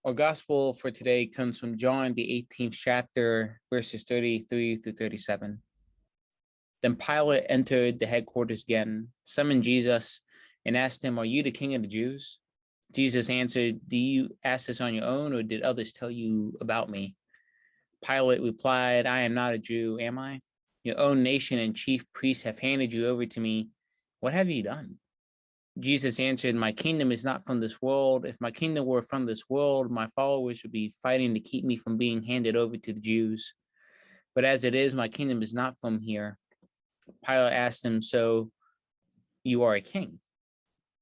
Our gospel for today comes from John, the 18th chapter, verses 33 through 37. Then Pilate entered the headquarters again, summoned Jesus, and asked him, "Are you the king of the Jews?" Jesus answered, "Do you ask this on your own, or did others tell you about me?" Pilate replied, "I am not a Jew, am I? Your own nation and chief priests have handed you over to me. What have you done?" Jesus answered, "My kingdom is not from this world. If my kingdom were from this world, my followers would be fighting to keep me from being handed over to the Jews. But as it is, my kingdom is not from here." Pilate asked him, "So you are a king?"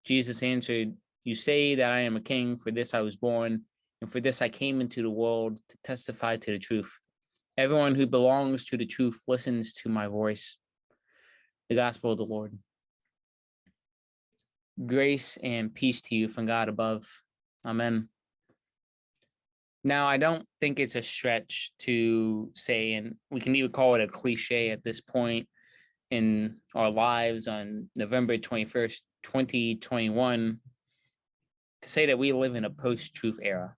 Jesus answered, "You say that I am a king. For this I was born, and for this I came into the world, to testify to the truth. Everyone who belongs to the truth listens to my voice." The gospel of the Lord. Grace and peace to you from God above. Amen. Now, I don't think it's a stretch to say, and we can even call it a cliche at this point in our lives on November 21st, 2021, to say that we live in a post-truth era.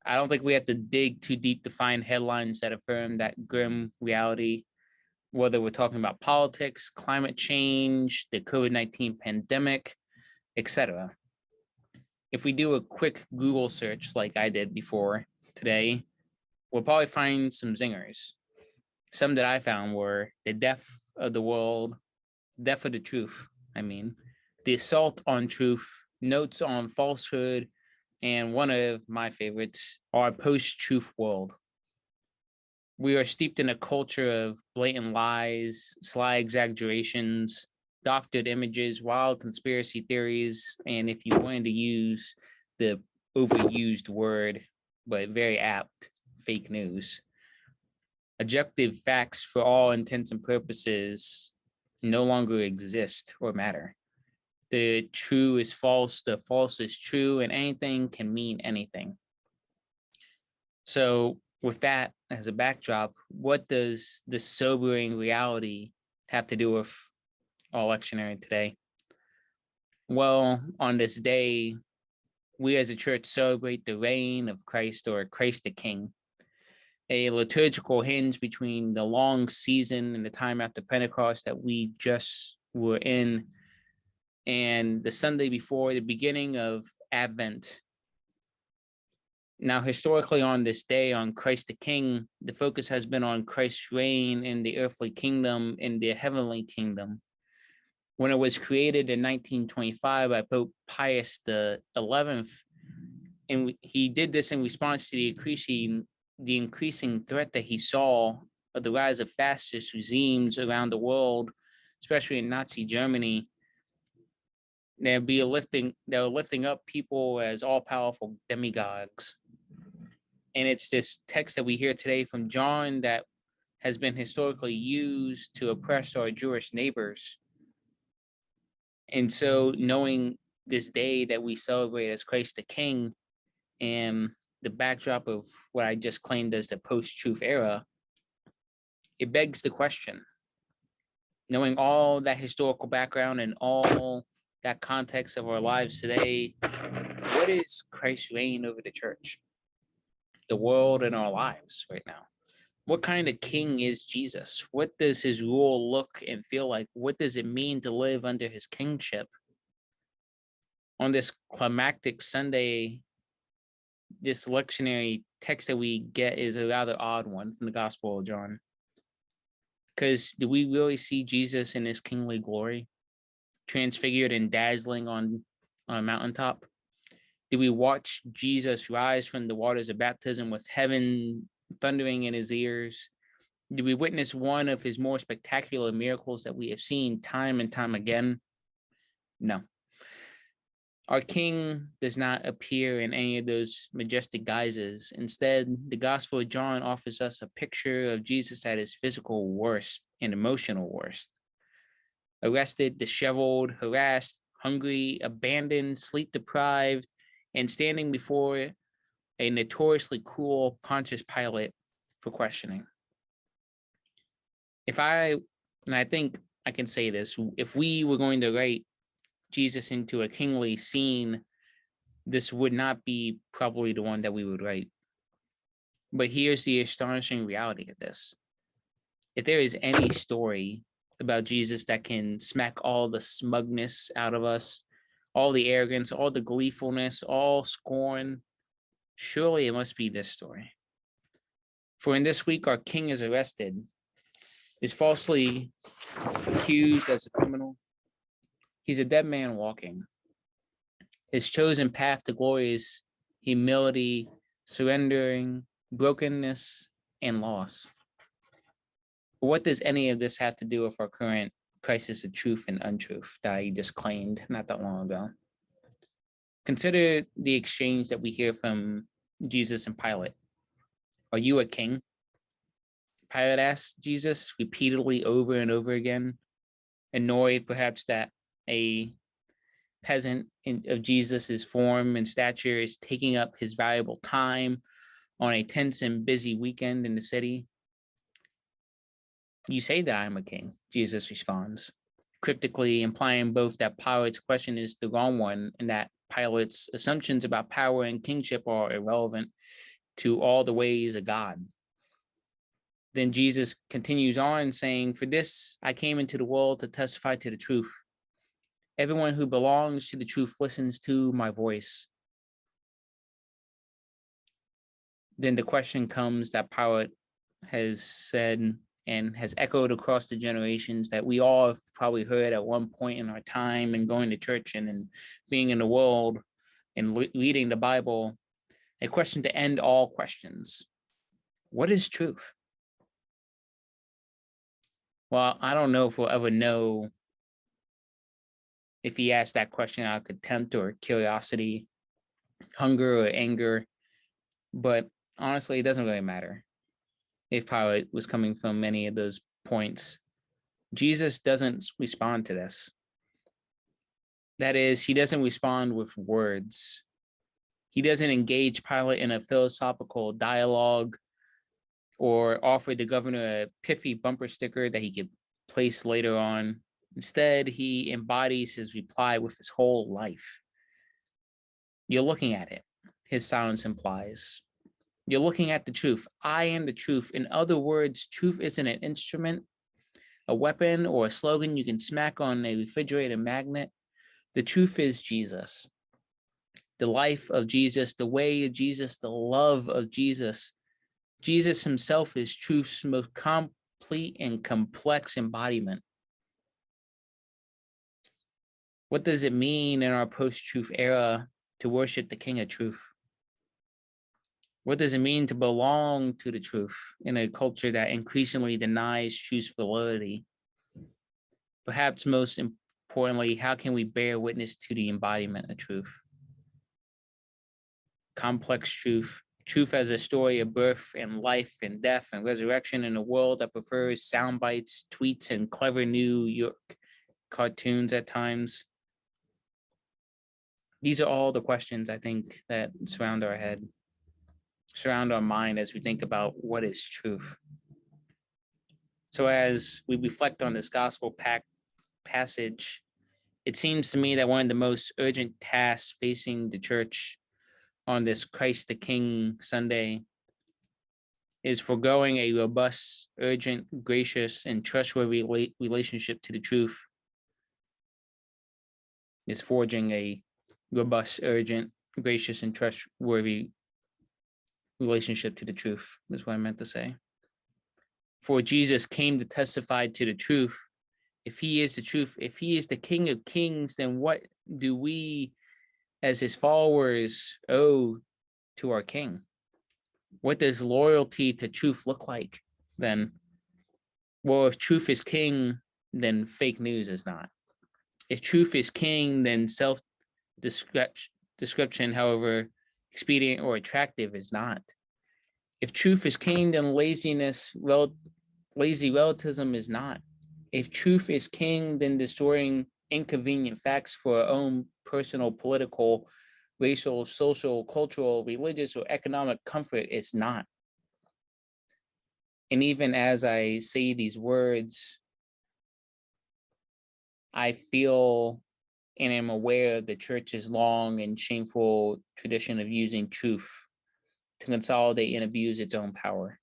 I don't think we have to dig too deep to find headlines that affirm that grim reality, whether we're talking about politics, climate change, the COVID-19 pandemic, etc. If we do a quick Google search like I did before today, we'll probably find some zingers. Some that I found were the death of the world, death of the truth, the assault on truth, notes on falsehood, and one of my favorites, our post-truth world. We are steeped in a culture of blatant lies, sly exaggerations, doctored images, wild conspiracy theories, and if you wanted to use the overused word, but very apt, fake news. Objective facts, for all intents and purposes, no longer exist or matter. The true is false, the false is true, and anything can mean anything. So with that as a backdrop, what does this sobering reality have to do with our lectionary today? Well, on this day, we as a church celebrate the reign of Christ, or Christ the King, a liturgical hinge between the long season and the time after Pentecost that we just were in, and the Sunday before the beginning of Advent. Now, historically, on this day, on Christ the King, the focus has been on Christ's reign in the earthly kingdom, in the heavenly kingdom. When it was created in 1925 by Pope Pius XI, and he did this in response to the increasing threat that he saw of the rise of fascist regimes around the world, especially in Nazi Germany. They were lifting up people as all-powerful demigods. And it's this text that we hear today from John that has been historically used to oppress our Jewish neighbors. And so knowing this day that we celebrate as Christ the King and the backdrop of what I just claimed as the post-truth era, it begs the question, knowing all that historical background and all that context of our lives today, what is Christ's reign over the church, the world, and our lives right now? What kind of king is Jesus? What does his rule look and feel like? What does it mean to live under his kingship? On this climactic Sunday, this lectionary text that we get is a rather odd one from the Gospel of John. Because do we really see Jesus in his kingly glory, transfigured and dazzling on a mountaintop? Do we watch Jesus rise from the waters of baptism with heaven thundering in his ears? Do we witness one of his more spectacular miracles that we have seen time and time again? No. Our King does not appear in any of those majestic guises. Instead, the Gospel of John offers us a picture of Jesus at his physical worst and emotional worst. Arrested, disheveled, harassed, hungry, abandoned, sleep-deprived, and standing before a notoriously cruel Pontius Pilate for questioning. And I think I can say this, if we were going to write Jesus into a kingly scene, this would not be probably the one that we would write. But here's the astonishing reality of this. If there is any story about Jesus that can smack all the smugness out of us, all the arrogance, all the gleefulness, all scorn, surely it must be this story. For in this week, our king is arrested, is falsely accused as a criminal. He's a dead man walking. His chosen path to glory is humility, surrendering, brokenness, and loss. But what does any of this have to do with our current crisis of truth and untruth that I just claimed not that long ago? Consider the exchange that we hear from Jesus and Pilate. Are you a king? Pilate asked Jesus repeatedly over and over again, annoyed perhaps that a peasant of Jesus's form and stature is taking up his valuable time on a tense and busy weekend in the city. You say that I'm a king, Jesus responds, cryptically implying both that Pilate's question is the wrong one and that Pilate's assumptions about power and kingship are irrelevant to all the ways of God. Then Jesus continues on saying, for this I came into the world to testify to the truth. Everyone who belongs to the truth listens to my voice. Then the question comes that Pilate has said and has echoed across the generations that we all have probably heard at one point in our time and going to church and being in the world and reading the Bible, a question to end all questions. What is truth? Well, I don't know if we'll ever know if he asked that question out of contempt or curiosity, hunger or anger, but honestly, it doesn't really matter if Pilate was coming from any of those points. Jesus doesn't respond to this. That is, he doesn't respond with words. He doesn't engage Pilate in a philosophical dialogue or offer the governor a pithy bumper sticker that he could place later on. Instead, he embodies his reply with his whole life. You're looking at it, his silence implies. You're looking at the truth. I am the truth. In other words, truth isn't an instrument, a weapon, or a slogan you can smack on a refrigerator magnet. The truth is Jesus. The life of Jesus, the way of Jesus, the love of Jesus. Jesus himself is truth's most complete and complex embodiment. What does it mean in our post-truth era to worship the King of Truth? What does it mean to belong to the truth in a culture that increasingly denies truth's validity? Perhaps most importantly, how can we bear witness to the embodiment of truth? Complex truth, truth as a story of birth and life and death and resurrection in a world that prefers sound bites, tweets, and clever New York cartoons at times. These are all the questions I think that surround our head, surround our mind as we think about what is truth. So as we reflect on this gospel passage, it seems to me that one of the most urgent tasks facing the church on this Christ the King Sunday is foregoing a robust, urgent, gracious, and trustworthy relationship to the truth. Is forging a robust, urgent, gracious, and trustworthy relationship to the truth, is what I meant to say. For Jesus came to testify to the truth. If he is the truth, if he is the King of Kings, then what do we as his followers owe to our King? What does loyalty to truth look like then? Well, if truth is king, then fake news is not. If truth is king, then self-description, however expedient or attractive, is not. If truth is king, then lazy relativism is not. If truth is king, then destroying inconvenient facts for our own personal, political, racial, social, cultural, religious, or economic comfort is not. And even as I say these words, I feel and am aware of the church's long and shameful tradition of using truth to consolidate and abuse its own power.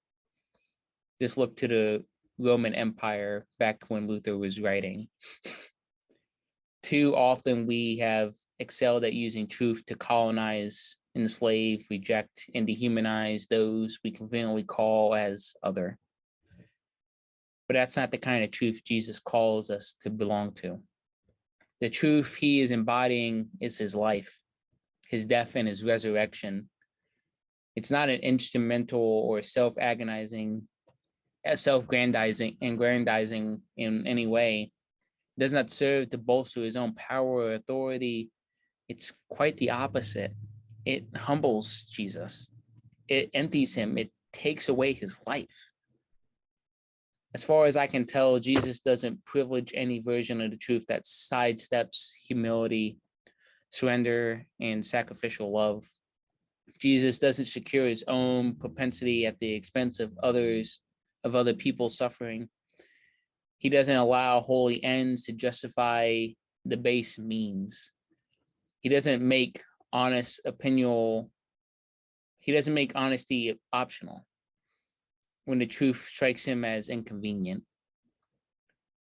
Just look to the Roman Empire back when Luther was writing. Too often we have excelled at using truth to colonize, enslave, reject, and dehumanize those we conveniently call as other. But that's not the kind of truth Jesus calls us to belong to. The truth he is embodying is his life, his death, and his resurrection. It's not an instrumental or self-aggrandizing in any way. It does not serve to bolster his own power or authority. It's quite the opposite. It humbles Jesus. It empties him. It takes away his life. As far as I can tell, Jesus doesn't privilege any version of the truth that sidesteps humility, surrender, and sacrificial love. Jesus doesn't secure his own propensity at the expense of other people's suffering. He doesn't allow holy ends to justify the base means. He doesn't make honesty optional when the truth strikes him as inconvenient.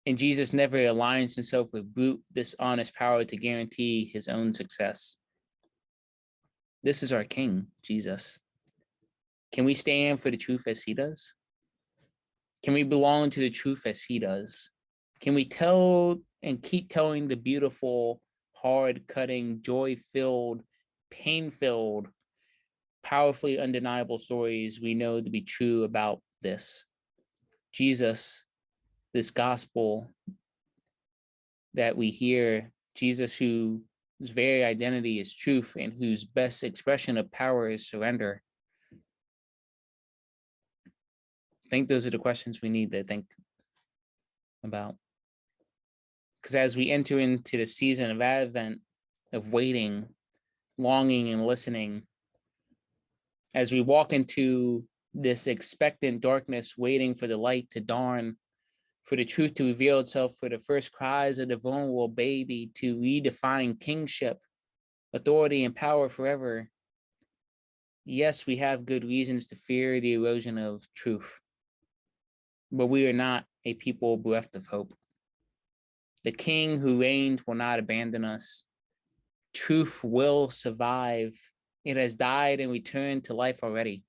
And Jesus never aligns himself with brute, dishonest power to guarantee his own success. This is our King, Jesus. Can we stand for the truth as he does? Can we belong to the truth as he does? Can we tell and keep telling the beautiful, hard-cutting, joy-filled, pain-filled, powerfully undeniable stories we know to be true about this? Jesus, this gospel that we hear, Jesus whose very identity is truth and whose best expression of power is surrender. I think those are the questions we need to think about. Because as we enter into the season of Advent, of waiting, longing, and listening, as we walk into this expectant darkness, waiting for the light to dawn, for the truth to reveal itself, for the first cries of the vulnerable baby to redefine kingship, authority, and power forever, yes, we have good reasons to fear the erosion of truth, but we are not a people bereft of hope. The King who reigns will not abandon us. Truth will survive. It has died and returned to life already.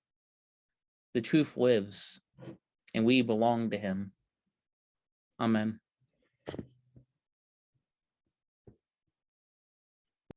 The truth lives, and we belong to him. Amen.